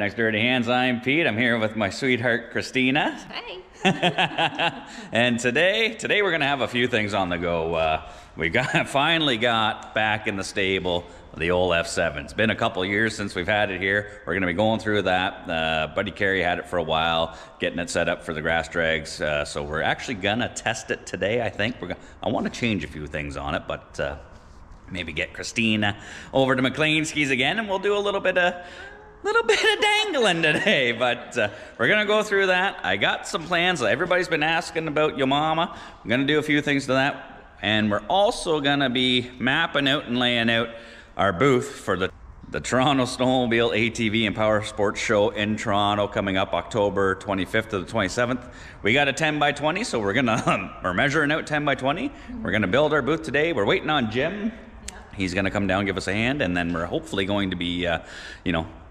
Redneck's Dirty Hands. I'm Pete. I'm here with my sweetheart, Christina. Hi. And today we're gonna have a few things on the go. We finally got back in the stable the old F7. It's been a couple years since we've had it here. We're gonna be going through that. Buddy Carey had it for a while, getting it set up for the grass drags. So we're actually gonna test it today. I think I want to change a few things on it, but maybe get Christina over to McLeanski's again, and we'll do a little bit of dangling today, but we're gonna go through that. I got some plans. Everybody's been asking about Yo Mama. I'm gonna do a few things to that, and we're also gonna be mapping out and laying out our booth for the Toronto Snowmobile ATV and Power Sports Show in Toronto, coming up October 25th to the 27th. We got a 10 by 20, so we're measuring out 10 by 20. We're gonna build our booth today. We're waiting on Jim. He's gonna come down, give us a hand, and then we're hopefully going to be,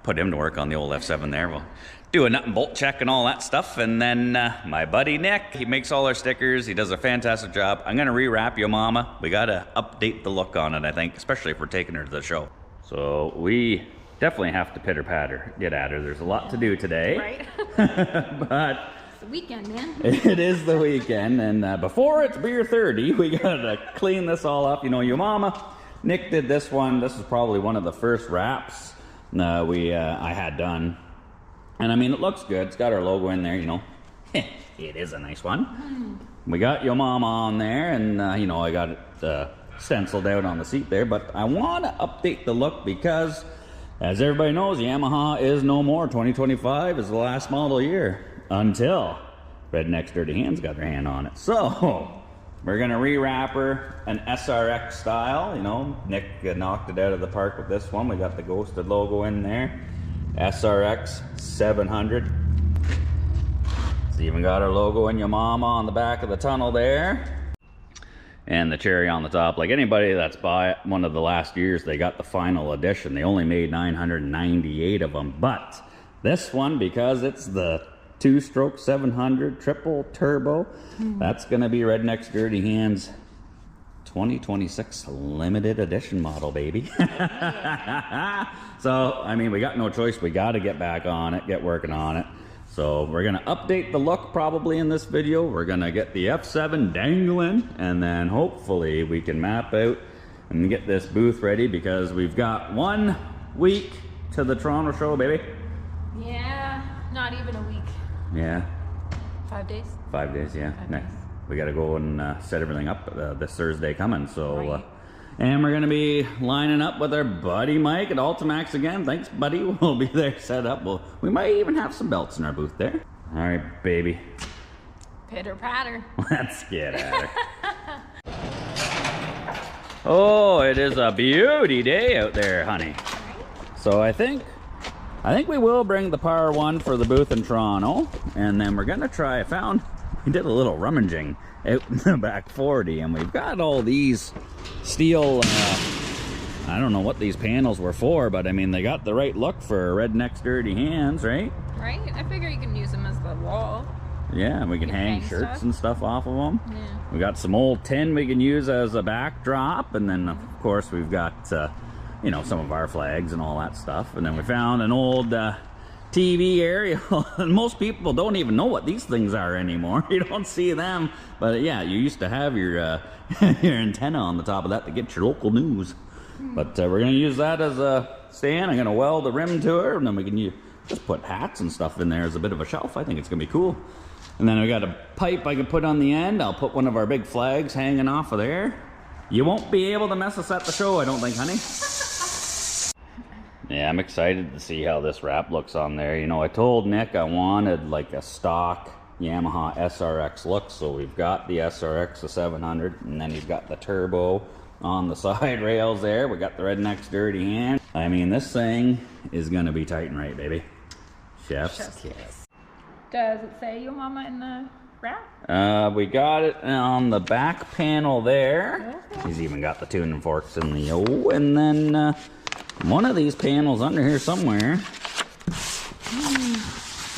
put him to work on the old F7 there. We'll do a nut and bolt check and all that stuff. And then my buddy Nick, he makes all our stickers. He does a fantastic job. I'm gonna rewrap Yo Mama. We gotta update the look on it, I think, especially if we're taking her to the show. So we definitely have to pitter patter, get at her. There's a lot to do today. Right. But it's the weekend, man. it is the weekend, and before it's beer 30, we gotta clean this all up. You know, Yo Mama, Nick did this one. This is probably one of the first wraps I had done, and I mean, it looks good. It's got our logo in there, you know. It is a nice one. We got Yo Mama on there, and I got it stenciled out on the seat there, but I want to update the look because, as everybody knows, Yamaha is no more. 2025 is the last model year until Redneck's Dirty Hands got their hand on it. So we're gonna rewrap her an SRX style. You know, Nick knocked it out of the park with this one. We got the ghosted logo in there. SRX 700. It's even got our logo and Yo Mama on the back of the tunnel there. And the cherry on the top. Like anybody that's bought one of the last years, they got the final edition. They only made 998 of them. But this one, because it's the 2-stroke 700 triple turbo, that's gonna be Redneck's Dirty Hands 2026 limited edition model, baby. So I mean, we got no choice. We got to get back on it, get working on it. So we're gonna update the look probably in this video. We're gonna get the F7 dangling, and then hopefully we can map out and get this booth ready, because we've got 1 week to the Toronto show, baby. Yeah, not even a week. Yeah. 5 days? 5 days, yeah. 5 days. We got to go and set everything up this Thursday coming. So, right. And we're going to be lining up with our buddy Mike at Ultimax again. Thanks, buddy. We'll be there set up. We might even have some belts in our booth there. All right, baby. Pitter patter. Let's get at her. Oh, it is a beauty day out there, honey. So I think we will bring the Power 1 for the booth in Toronto, and then we're gonna try. We did a little rummaging out in the back 40, and we've got all these steel, I don't know what these panels were for, but I mean, they got the right look for Redneck's Dirty Hands, right? Right? I figure you can use them as the wall. Yeah, we can hang shirts stuff and stuff off of them. Yeah. We got some old tin we can use as a backdrop, and then of course we've got some of our flags and all that stuff. And then we found an old TV aerial. And most people don't even know what these things are anymore. You don't see them, but yeah, you used to have your your antenna on the top of that to get your local news. But we're gonna use that as a stand. I'm gonna weld the rim to her, and then we can just put hats and stuff in there as a bit of a shelf. I think it's gonna be cool. And then we got a pipe I can put on the end. I'll put one of our big flags hanging off of there. You won't be able to mess us at the show, I don't think, honey. Yeah, I'm excited to see how this wrap looks on there. You know, I told Nick I wanted like a stock Yamaha SRX look, so we've got the SRX, the 700, and then he's got the turbo on the side rails there. We got the Redneck's Dirty Hand. I mean, this thing is gonna be tight and right, baby. Chef's kiss. Does it say Yo Mama in the wrap? We got it on the back panel there. Okay. He's even got the tuning forks in the and then one of these panels under here somewhere.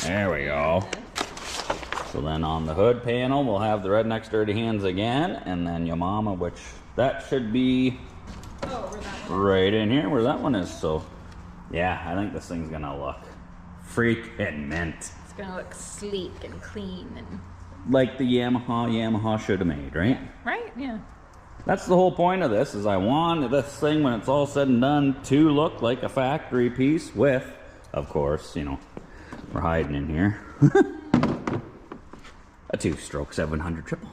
There we go. So then on the hood panel, we'll have the Redneck's Dirty Hands again, and then Yo Mama, which that should be right in here where that one is. So yeah, I think this thing's gonna look freaking mint. It's gonna look sleek and clean and... Like the Yamaha should have made, right? Right, yeah. That's the whole point of this, is I want this thing, when it's all said and done, to look like a factory piece with, of course, you know, we're hiding in here, a 2-stroke 700 triple.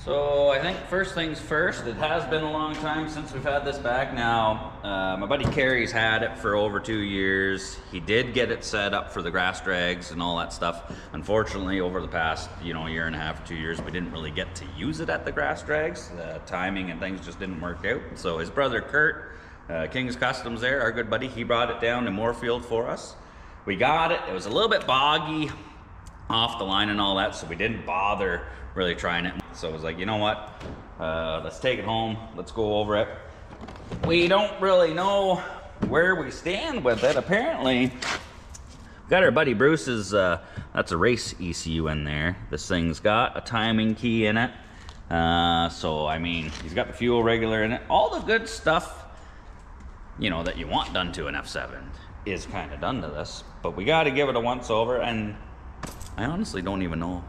So I think first things first, it has been a long time since we've had this back now. My buddy Kerry's had it for over 2 years. He did get it set up for the grass drags and all that stuff. Unfortunately, over the past, you know, year and a half, 2 years, we didn't really get to use it at the grass drags. The timing and things just didn't work out. So his brother Kurt, King's Customs there, our good buddy, he brought it down to Moorfield for us. We got it. It was a little bit boggy off the line and all that, so we didn't bother really trying it. So I was like, you know what, let's take it home, let's go over it. We don't really know where we stand with it. Apparently, we got our buddy Bruce's, that's a race ECU in there. This thing's got a timing key in it. So I mean, he's got the fuel regulator in it. All the good stuff, you know, that you want done to an F7 is kind of done to this. But we got to give it a once over, and I honestly don't even know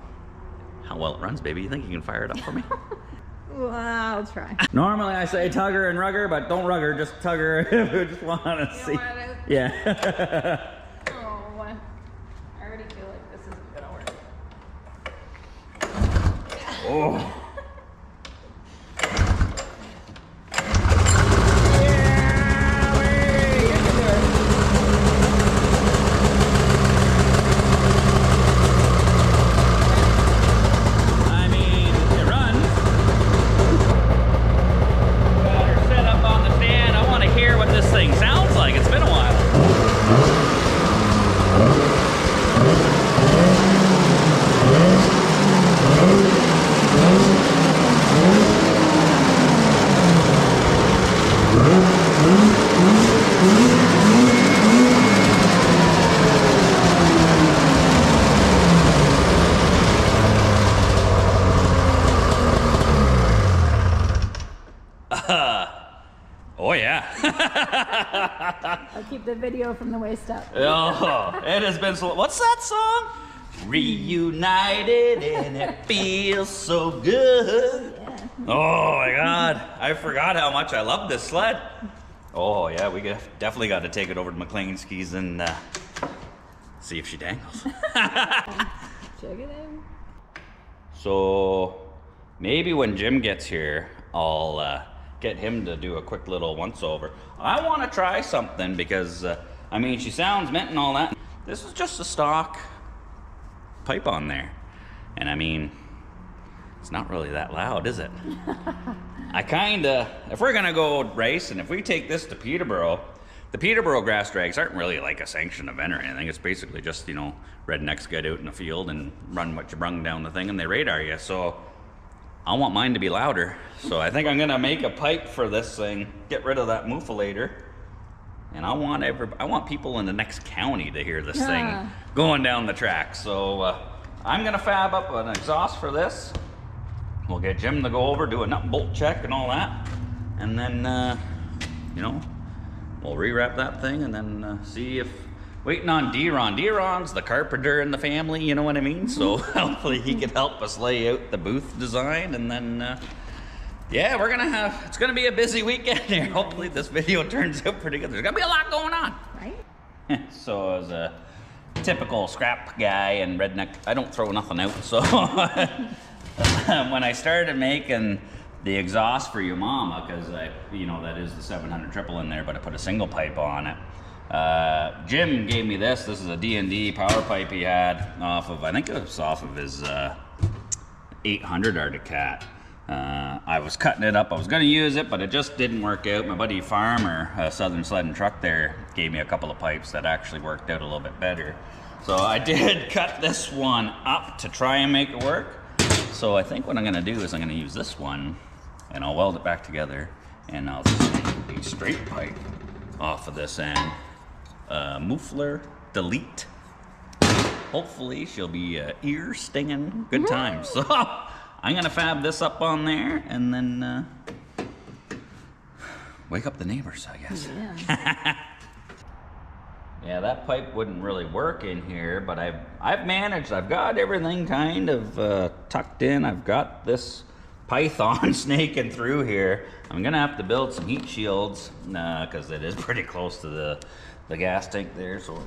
how well it runs, baby. You think you can fire it up for me? Well, I'll try. Normally I say tugger and rugger, but don't rugger, just tugger if you just want to see. Yeah. Oh, I already feel like this isn't gonna work. Oh. Oh yeah. I'll keep the video from the waist up. Oh, it has been so. What's that song? Reunited and it feels so good. Yeah. Oh my God, I forgot how much I love this sled. Oh yeah, we definitely got to take it over to McLeanski's and see if she dangles. Check it in. So maybe when Jim gets here, I'll get him to do a quick little once over. I want to try something because I mean, she sounds mint and all that. This is just a stock pipe on there, and I mean, it's not really that loud, is it? I kinda, if we're gonna go racing, if we take this to Peterborough, the Peterborough grass drags aren't really like a sanctioned event or anything. It's basically just, you know, rednecks get out in the field and run what you brung down the thing and they radar you. So I want mine to be louder. So I think I'm gonna make a pipe for this thing, get rid of that muffulator, and I want people in the next county to hear this thing going down the track. So I'm gonna fab up an exhaust for this. We'll get Jim to go over, do a nut and bolt check and all that, and then you know, we'll rewrap that thing and then see if, waiting on D-Ron. D-Ron's the carpenter in the family, you know what I mean? So hopefully he can help us lay out the booth design, and then yeah, we're gonna have, it's gonna be a busy weekend here. Hopefully this video turns out pretty good. There's gonna be a lot going on. Right? So as a typical scrap guy and redneck, I don't throw nothing out. So when I started making the exhaust for your mama, because you know, that is the 700 triple in there, but I put a single pipe on it. Jim gave me this. This is a D&D power pipe he had off of, I think it was off of his 800 Arctic Cat. I was cutting it up. I was going to use it, but it just didn't work out. My buddy Farmer, Southern Sled and Truck there, gave me a couple of pipes that actually worked out a little bit better. So I did cut this one up to try and make it work. So I think what I'm going to do is I'm going to use this one and I'll weld it back together, and I'll just make a straight pipe off of this end. Muffler delete. Hopefully she'll be ear stinging good times. So I'm gonna fab this up on there and then wake up the neighbors, I guess. Yeah. Yeah, that pipe wouldn't really work in here, but I've managed. I've got everything kind of tucked in. I've got this python snaking through here. I'm gonna have to build some heat shields because it is pretty close to the gas tank there. So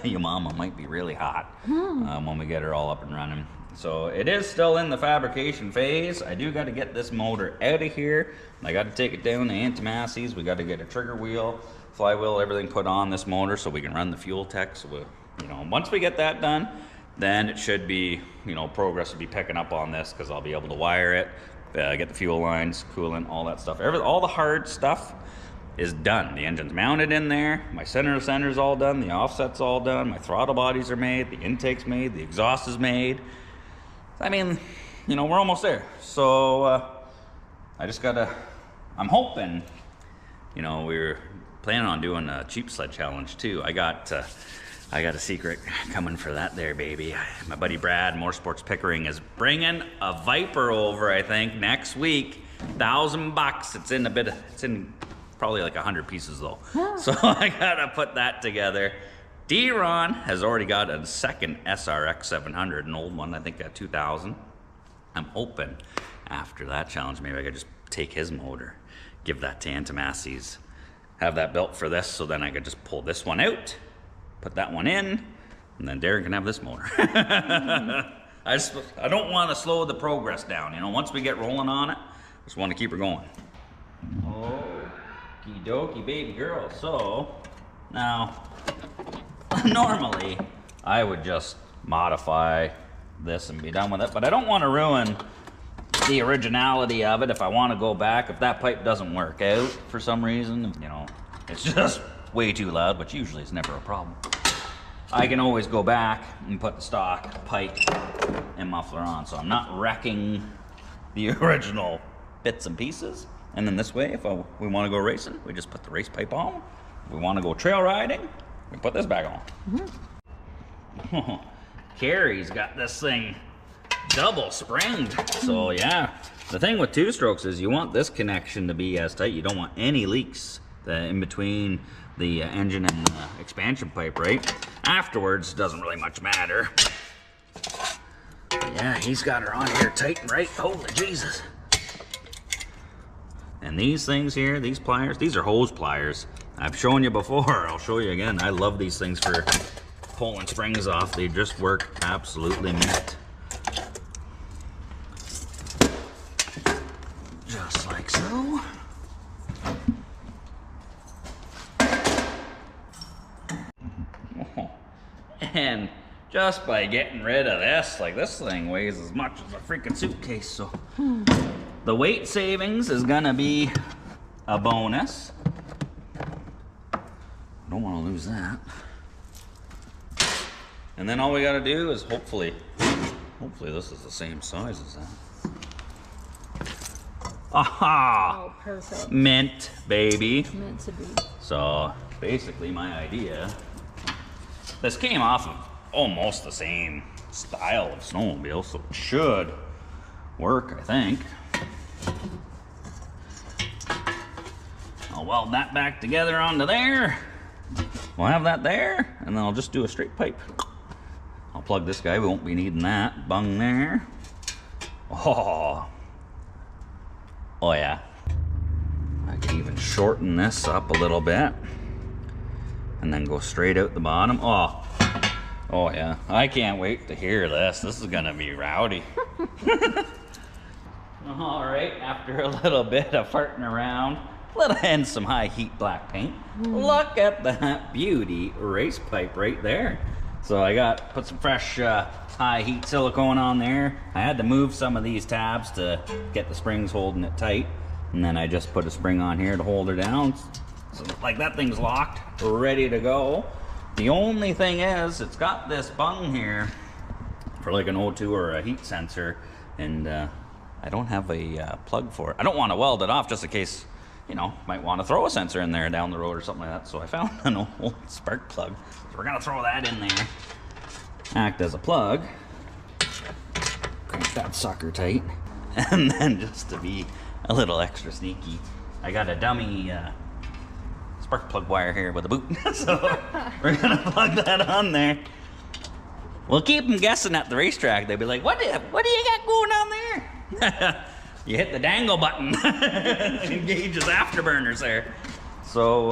your mama might be really hot when we get her all up and running. So it is still in the fabrication phase. I do got to get this motor out of here. I got to take it down to Antimassi's. We got to get a trigger wheel, flywheel, everything put on this motor so we can run the fuel tech. So once we get that done, then it should be, progress will be picking up on this because I'll be able to wire it, get the fuel lines, coolant, all that stuff. All the hard stuff is done. The engine's mounted in there. My center's all done. The offset's all done. My throttle bodies are made. The intake's made. The exhaust is made. I mean, we're almost there. So I just I'm hoping, we were planning on doing a cheap sled challenge too. I got a secret coming for that there, baby. My buddy Brad, Motorsports Pickering, is bringing a Viper over, I think, next week. $1,000. It's in probably like 100 pieces though. So I gotta put that together. D-Ron has already got a second SRX 700, an old one, I think a 2000. I'm hoping after that challenge, maybe I could just take his motor, give that to Antimassi's, have that built for this, so then I could just pull this one out, put that one in, and then Darren can have this motor. I don't want to slow the progress down. Once we get rolling on it, I just want to keep her going. Okie dokie, baby girl. So now, normally I would just modify this and be done with it, but I don't want to ruin the originality of it. If I want to go back, if that pipe doesn't work out for some reason, it's just way too loud, which usually is never a problem, I can always go back and put the stock pipe and muffler on, so I'm not wrecking the original bits and pieces. And then this way, if we want to go racing, we just put the race pipe on. If we want to go trail riding, we put this back on. Carrie's got this thing double springed. So yeah, the thing with two strokes is you want this connection to be as tight. You don't want any leaks in between the engine and the expansion pipe, right? Afterwards, doesn't really much matter. But yeah, he's got her on here tight and right. Holy Jesus. And these things here, these pliers, these are hose pliers. I've shown you before, I'll show you again. I love these things for pulling springs off. They just work absolutely mint. Just like so. And just by getting rid of this, like this thing weighs as much as a freaking suitcase, so the weight savings is gonna be a bonus. Don't want to lose that. And then all we gotta do is hopefully this is the same size as that. Aha! Oh, perfect. Mint, baby. Meant to be. So basically my idea, this came off of almost the same style of snowmobile, so it should work, I think. I'll weld that back together onto there. We'll have that there, and then I'll just do a straight pipe. I'll plug this guy, we won't be needing that. Bung there. Oh yeah. I can even shorten this up a little bit and then go straight out the bottom. Oh yeah, I can't wait to hear this. This is gonna be rowdy. All right, after a little bit of farting around, and some high heat black paint, look at that beauty race pipe right there. So I put some fresh high heat silicone on there. I had to move some of these tabs to get the springs holding it tight, and then I just put a spring on here to hold her down. So like that thing's locked, ready to go. The only thing is, it's got this bung here for like an O2 or a heat sensor, and I don't have a plug for it. I don't want to weld it off just in case, might want to throw a sensor in there down the road or something like that. So I found an old spark plug. So we're gonna throw that in there, act as a plug, crank that sucker tight, and then just to be a little extra sneaky, I got a dummy spark plug wire here with a boot. So we're gonna plug that on there. We'll keep them guessing at the racetrack. They'll be like, what do you got going on there? You hit the dangle button. Engages afterburners there. So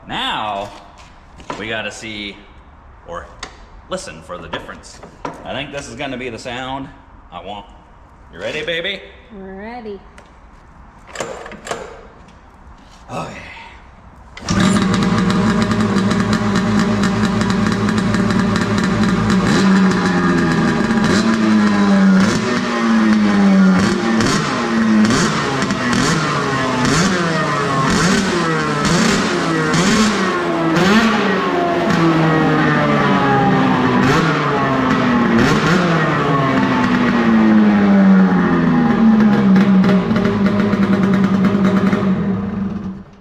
now we gotta see or listen for the difference. I think this is gonna be the sound I want. You ready, baby? Ready. Okay.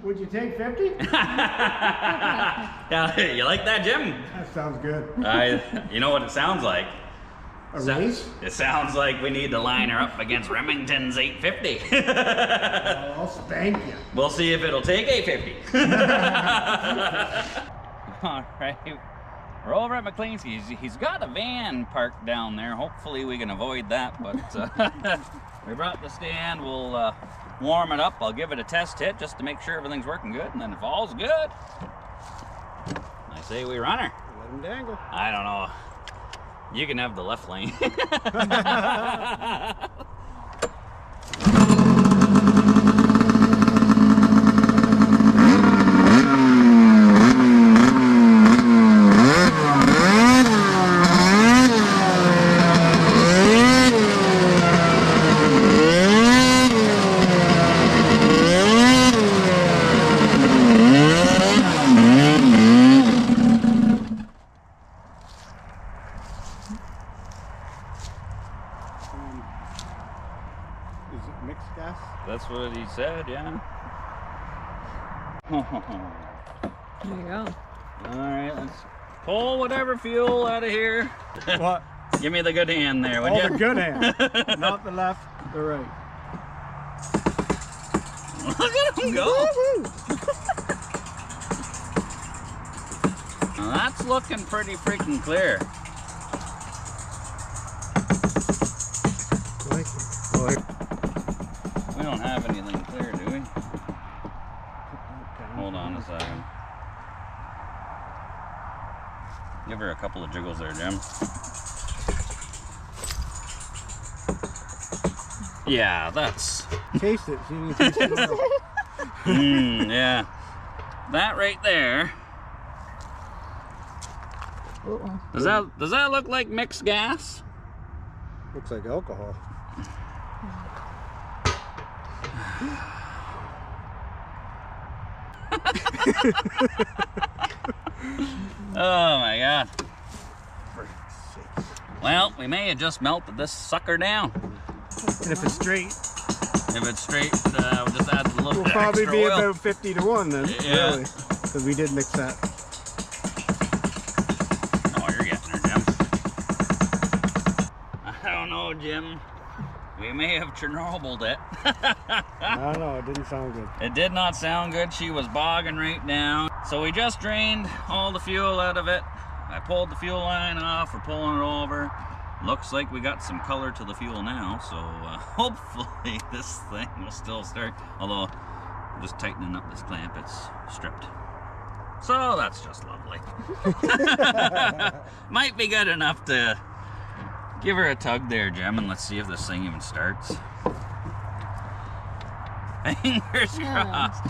Would you take 50? Yeah, you like that, Jim? That sounds good. You know what it sounds like? A race? It sounds like we need to line her up against Remington's 850. I'll spank you. We'll see if it'll take 850. All right, we're over at McLean's. He's got a van parked down there. Hopefully we can avoid that, but we brought the stand. We'll warm it up. I'll give it a test hit just to make sure everything's working good, and then if all's good, I say we run her. Let him dangle. I don't know. You can have the left lane. Is it mixed gas? That's what he said, yeah. There you go. All right, let's pull whatever fuel out of here. What? Give me the good hand there, would Oh, you? the good hand. Not the left, the right. Look at him go. Now that's looking pretty freaking clear. We don't have anything clear, do we? Hold on a second. Give her a couple of jiggles there, Jim. Yeah, that's... Taste it. See if you can taste it. Yeah. That right there. Uh-oh. Does that look like mixed gas? Looks like alcohol. Oh my God. Well, we may have just melted this sucker down. And if it's straight, If it's straight, we'll just add a little we'll bit probably extra be oil. about 50 to 1 then. Yeah. Really. Because we did mix that. Oh, you're getting her, Jim. I don't know, Jim. We may have Chernobyl it. No, it didn't sound good. It did not sound good. She was bogging right down. So we just drained all the fuel out of it. I pulled the fuel line off. We're pulling it over. Looks like we got some color to the fuel now. So hopefully this thing will still start. Although, just tightening up this clamp, it's stripped. So that's just lovely. Might be good enough to give her a tug there, Jim, and let's see if this thing even starts. Fingers crossed.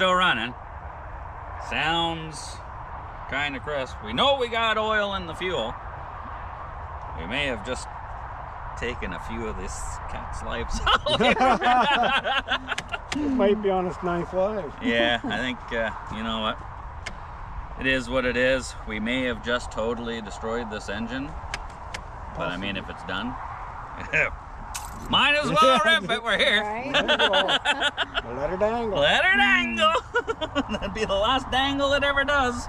still running. Sounds kind of crisp. We know we got oil in the fuel. We may have just taken a few of this cat's lives out. It might be on its 9th life. Yeah, I think, you know what? It is what it is. We may have just totally destroyed this engine. But I mean, if it's done, might as well rip it. We're here. Right? Let her dangle. Let her dangle. That'd be the last dangle it ever does.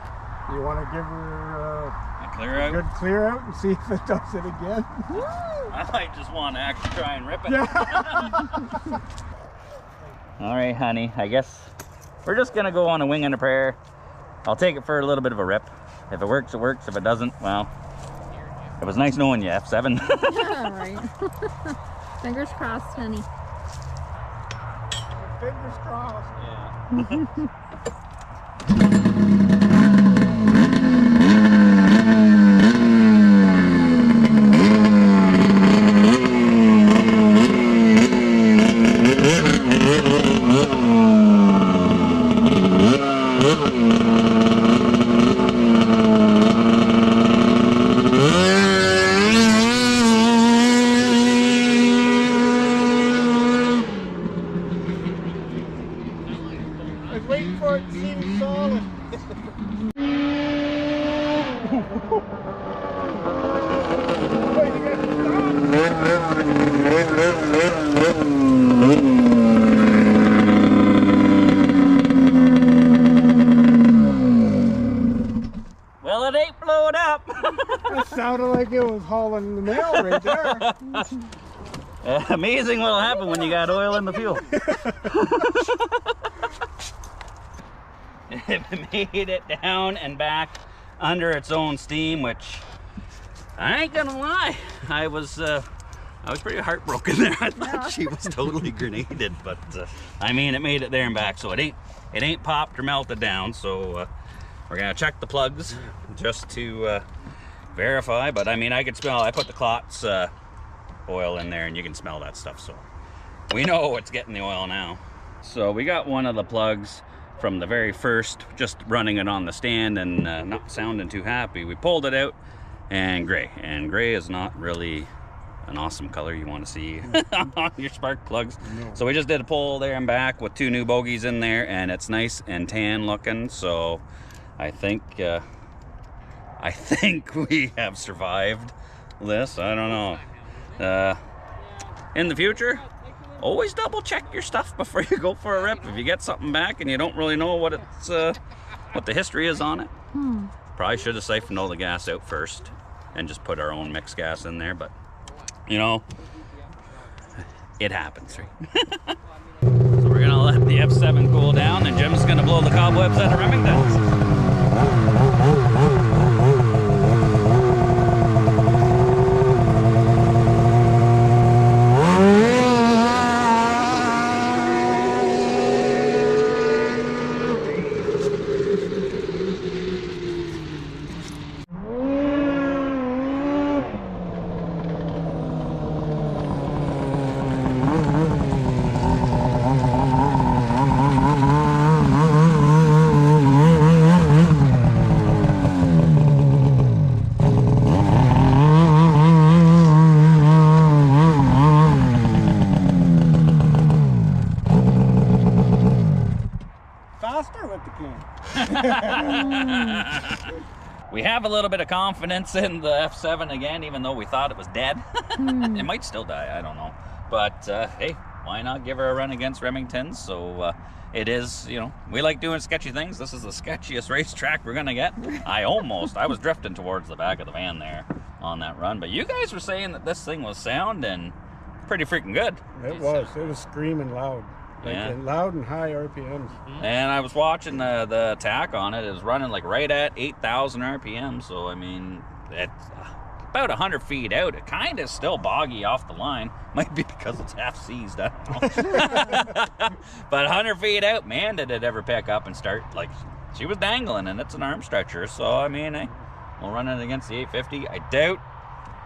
You want to give her Clear a out. good clear out and see if it does it again? I might just want to actually try and rip it. Yeah. All right, honey. I guess we're just gonna go on a wing and a prayer. I'll take it for a little bit of a rip. If it works, it works. If it doesn't, well, it was nice knowing you, F7. All right. Fingers crossed, honey. Fingers crossed. Yeah. I was waiting for it to seem solid. Wait, you gotta stop. Well, it ain't blowing up. That sounded like it was hauling the mail right there. Amazing what'll happen when you got oil in the fuel. It made it down and back under its own steam, which I ain't gonna lie, I was pretty heartbroken there. I thought she was totally grenaded, but I mean, it made it there and back, so it ain't popped or melted down. So we're gonna check the plugs just to verify. But I mean, I could smell. I put the Klotz oil in there, and you can smell that stuff. So we know it's getting the oil now. So we got one of the plugs from the very first, just running it on the stand and not sounding too happy. We pulled it out, and gray is not really an awesome color you want to see on your spark plugs. No. So we just did a pull there and back with 2 new bogies in there, and it's nice and tan looking. So I think we have survived this. I don't know. In the future, always double check your stuff before you go for a rip. If you get something back and you don't really know what it's what the history is on it, probably should have siphoned all the gas out first and just put our own mixed gas in there. But you know, it happens, right? So we're gonna let the F7 cool down, and Jim's gonna blow the cobwebs out of Remingtons. Faster with the can. We have a little bit of confidence in the F7 again, even though we thought it was dead. It might still die, I don't know. But hey, why not give her a run against Remingtons? So it is, you know, we like doing sketchy things. This is the sketchiest racetrack we're gonna get. I was drifting towards the back of the van there on that run. But you guys were saying that this thing was sound and pretty freaking good. It was screaming loud. Like Yeah. loud and high RPMs. And I was watching the attack on it. It was running like right at 8,000 RPM. So, I mean, it's about 100 feet out. It kind of still boggy off the line. Might be because it's half seized, I don't know. But 100 feet out, man, did it ever pick up and start. Like, she was dangling, and it's an arm stretcher. So, I mean, we'll run it against the 850. I doubt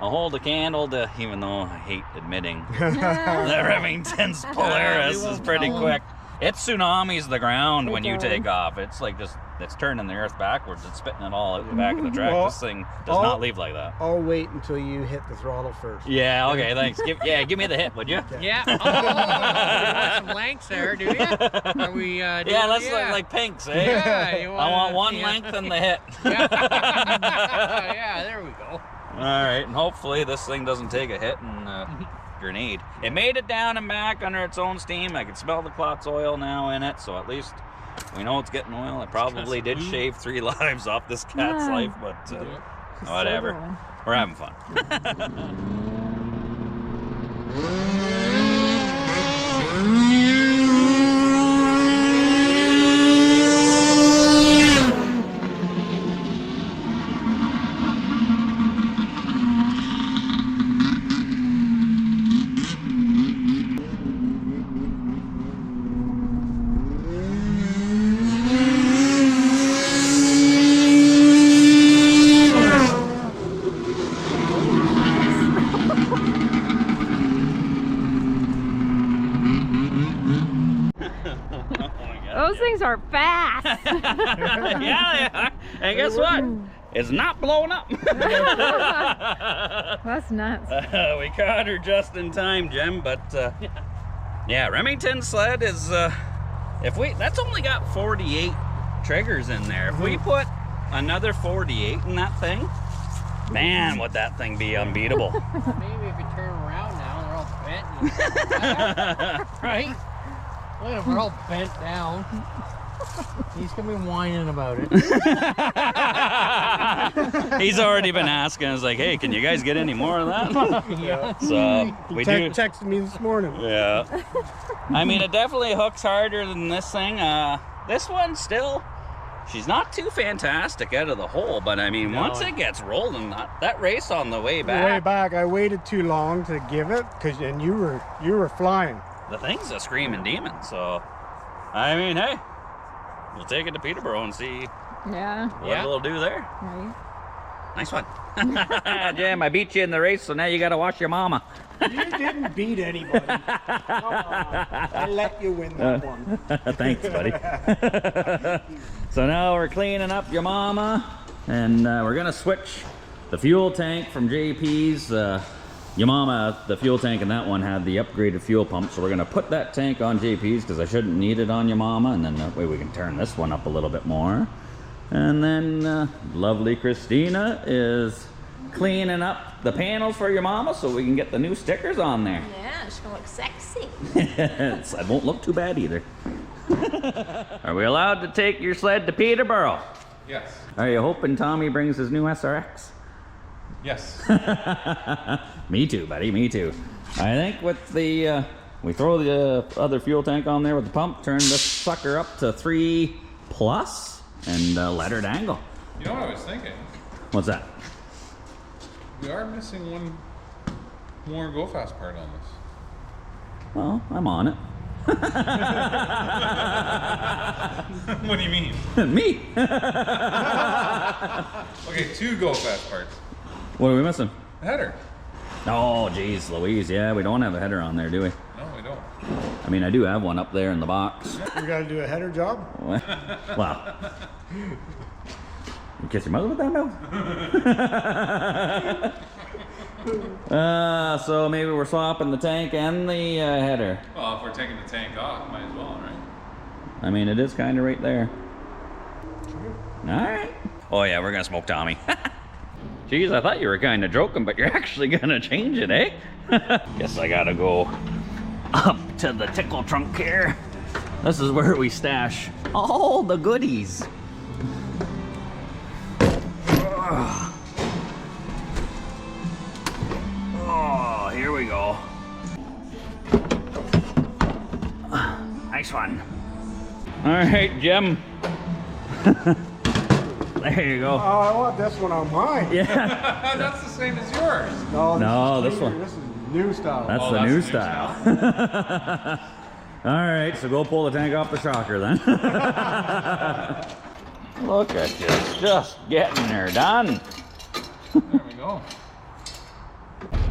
I'll hold a candle to, even though I hate admitting the Remington's Polaris is pretty quick. It tsunamis the ground It when you does. take off. It's like just, it's turning the earth backwards. It's spitting it all out the back of the track. Well, This thing does I'll- not leave like that. I'll wait until you hit the throttle first. Yeah, okay, thanks. Give me the hit, would you? Yeah. Oh, you want some lengths there, do you? Are we? Yeah, let's look like pinks, eh? Yeah, you I want one yeah. length and the hit. Yeah, there we go. All right, and hopefully this thing doesn't take a hit and grenade. It made it down and back under its own steam. I can smell the Klotz oil now in it, so at least we know it's getting oil. It probably did shave 3 lives off this cat's Yeah. life, but It's still whatever. going. We're having fun. Those things are fast. Yeah, they are. And guess what? It's not blowing up. That's nuts. We caught her just in time, Jim, but yeah, Remington sled is, that's only got 48 triggers in there. If we put another 48 in that thing, man, would that thing be unbeatable. Maybe if you turn around now, they're all bent. Right? Look at them, they're all bent down. He's gonna be whining about it. He's already been asking. I was like, hey, can you guys get any more of that? Yeah. So we do. Texted me this morning. Yeah. I mean, it definitely hooks harder than this thing. This one still, she's not too fantastic out of the hole, but I mean, No. once it gets rolling, that race on the way The way back, back, I waited too long to give it, and you were flying. the thing's a screaming demon. So, I mean, hey, we'll take it to Peterborough and see Yeah. what Yeah. it'll do there. Right. Nice one. Jim, I beat you in the race, so now you got to watch your mama. You didn't beat anybody. I let you win that one. Thanks, buddy. So now we're cleaning up your mama, and we're gonna switch the fuel tank from JP's. Your mama, the fuel tank in that one had the upgraded fuel pump, so we're gonna put that tank on JP's because I shouldn't need it on your mama, and then that way we can turn this one up a little bit more. And then lovely Christina is cleaning up the panels for your mama so we can get the new stickers on there. Yeah, it's gonna look sexy. It won't look too bad either. Are we allowed to take your sled to Peterborough? Yes. Are you hoping Tommy brings his new SRX? Yes. Me too, buddy, me too. I think with the, we throw the other fuel tank on there with the pump, turn this sucker up to 3 plus, and let her dangle. You know what I was thinking? What's that? We are missing one more Go Fast part on this. Well, I'm on it. What do you mean? Me! Okay, 2 Go Fast parts. What are we missing? The header. Oh, geez, Louise. Yeah, we don't have a header on there, do we? No, we don't. I mean, I do have one up there in the box. We got to do a header job. Well, you kiss your mother with that mouth? So maybe we're swapping the tank and the header. Well, if we're taking the tank off, might as well, right? I mean, it is kind of right there. All right. Oh yeah, we're gonna smoke Tommy. Jeez, I thought you were kind of joking, but you're actually gonna change it, eh? Guess I gotta go up to the tickle trunk here. This is where we stash all the goodies. Oh, here we go. Nice one. All right, Jim. There you go. Oh, I want this one on mine. Yeah, That's the same as yours. No, this is one. cleaner. This is new style. that's Oh, the that's new the new style. All right, so go pull the tank off the shocker then. Look at you, just getting her done. There we go.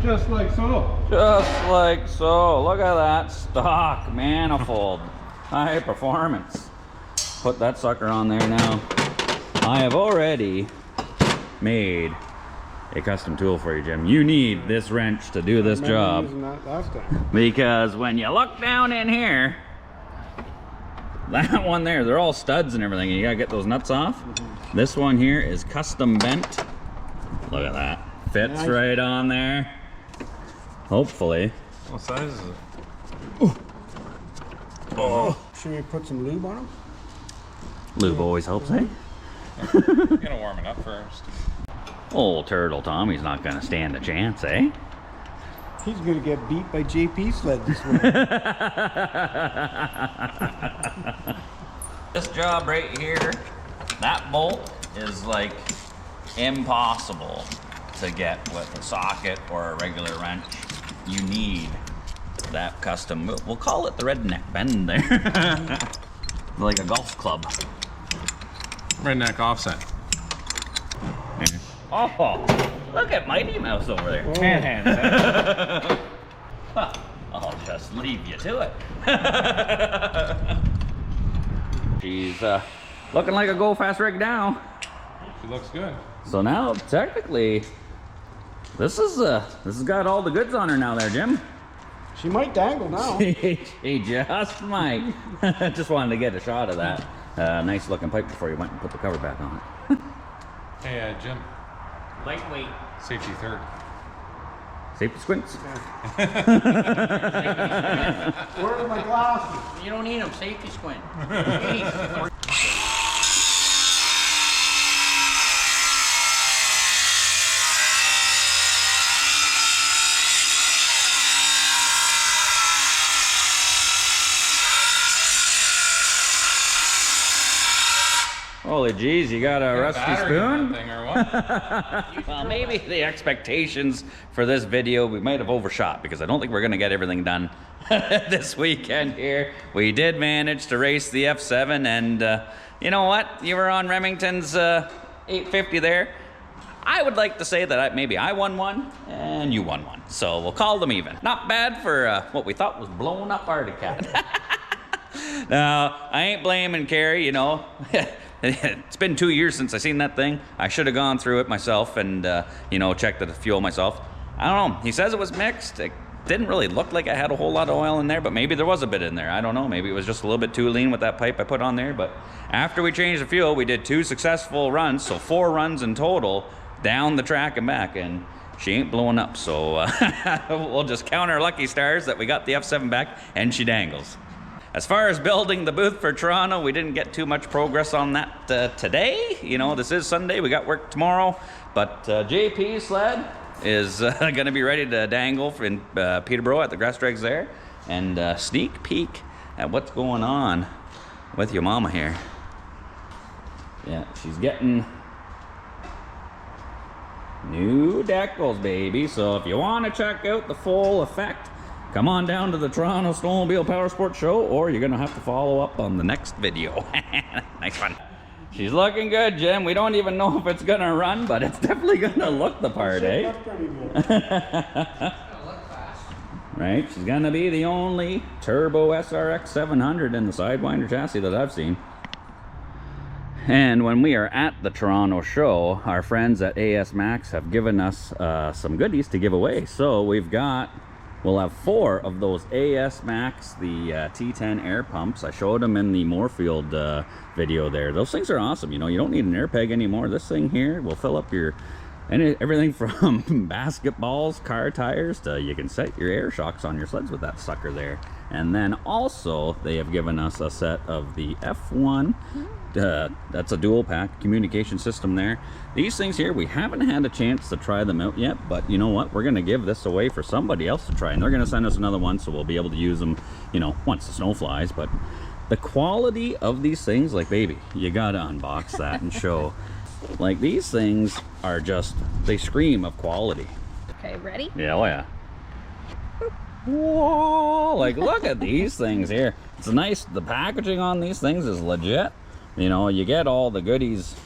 Just like so. Just like so. Look at that stock manifold. high performance. Put that sucker on there now. I have already made a custom tool for you, Jim. You need this wrench to do this job. Using that last time. Because when you look down in here, that one there, they're all studs and everything, and you gotta get those nuts off. This one here is custom bent. Look at that. Fits Nice. right on there. Hopefully. What size is it? Oh. Should we put some lube on them? Lube always helps, eh? You gotta warm it up first. Old Turtle Tommy's not gonna stand a chance, eh? He's gonna get beat by JP sled this week. This job right here, that bolt is like impossible to get with a socket or a regular wrench. You need that custom, we'll call it the redneck bend there. Like a golf club. Redneck offset. Oh, look at Mighty Mouse over there. Huh, I'll just leave you to it. She's looking like a Go Fast rig now. She looks good. So now, technically, this has got all the goods on her now there, Jim. She might dangle now. She just might. Just wanted to get a shot of that nice looking pipe before you went and put the cover back on it. Hey, Jim. Lightweight. Safety third. Safety squints. Where are my glasses? You don't need them. Safety squint. Jeez. Holy jeez, you got a rusty Battery in spoon? that thing or what? Well, maybe the expectations for this video, we might have overshot because I don't think we're gonna get everything done this weekend here. We did manage to race the F7 and you know what? You were on Remington's 850 there. I would like to say that maybe I won one and you won one. So we'll call them even. Not bad for what we thought was blown up Arctic Cat. Now, I ain't blaming Carrie, you know. It's been 2 years since I seen that thing. I should have gone through it myself and, you know, checked the fuel myself. I don't know. He says it was mixed. It didn't really look like I had a whole lot of oil in there, but maybe there was a bit in there. I don't know. Maybe it was just a little bit too lean with that pipe I put on there. But after we changed the fuel, we did 2 successful runs, so 4 runs in total, down the track and back, and she ain't blowing up. So we'll just count our lucky stars that we got the F7 back and she dangles. As far as building the booth for Toronto, we didn't get too much progress on that today. You know, this is Sunday, we got work tomorrow, but JP's sled is gonna be ready to dangle in Peterborough at the grass drags there, and sneak peek at what's going on with your mama here. Yeah, she's getting new decals, baby, so if you want to check out the full effect, come on down to the Toronto Snowmobile Powersports Show, or you're gonna have to follow up on the next video. Nice one. She's looking good, Jim. We don't even know if it's gonna run, but it's definitely gonna look the part, eh? Right? She's gonna be the only turbo SRX 700 in the Sidewinder chassis that I've seen. And when we are at the Toronto show, our friends at AS Max have given us some goodies to give away. So we'll have 4 of those AS Max, the T10 air pumps. I showed them in the Moorfield video there. Those things are awesome. You know, you don't need an air peg anymore. This thing here will fill up your, everything from basketballs, car tires, to you can set your air shocks on your sleds with that sucker there. And then also they have given us a set of the F1. That's a dual pack communication system there. These things here, we haven't had a chance to try them out yet, but you know what, we're gonna give this away for somebody else to try, and they're gonna send us another one, so we'll be able to use them, you know, once the snow flies. But the quality of these things, like, baby, you gotta unbox that and show. Like, these things are just, they scream of quality. Okay, ready? Yeah, oh yeah. Whoa, like, look at these things here. It's nice, the packaging on these things is legit. You know, you get all the goodies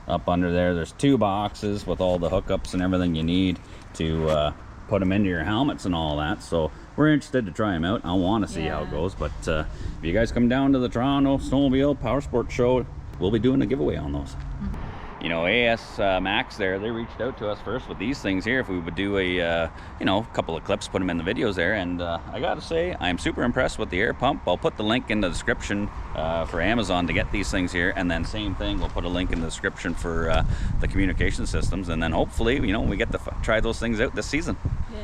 up under there. There's 2 boxes with all the hookups and everything you need to put them into your helmets and all that. So we're interested to try them out. I want to see how it Yeah. goes. But if you guys come down to the Toronto Snowmobile Power Sport Show, we'll be doing a giveaway on those. You know, AS Max there, they reached out to us first with these things here, if we would do a, you know, couple of clips, put them in the videos there. And I gotta say, I'm super impressed with the air pump. I'll put the link in the description for Amazon to get these things here. And then same thing, we'll put a link in the description for the communication systems. And then hopefully, you know, we get to try those things out this season. Yeah.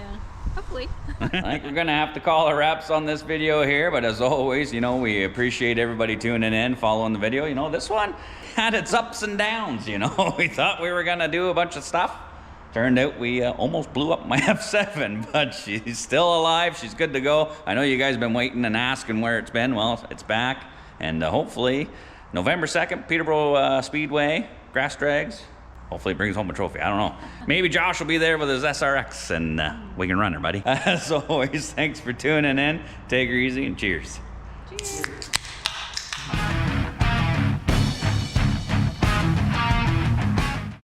Hopefully. I think we're gonna have to call it wraps on this video here, but as always, you know, we appreciate everybody tuning in, following the video. You know, this one had its ups and downs, you know. We thought we were gonna do a bunch of stuff. Turned out we almost blew up my F7, but she's still alive, she's good to go. I know you guys have been waiting and asking where it's been. Well, it's back, and hopefully November 2nd, Peterborough Speedway, Grass Drags. Hopefully it brings home a trophy. I don't know. Maybe Josh will be there with his SRX and we can run her, buddy. As always, thanks for tuning in. Take her easy and cheers. Cheers.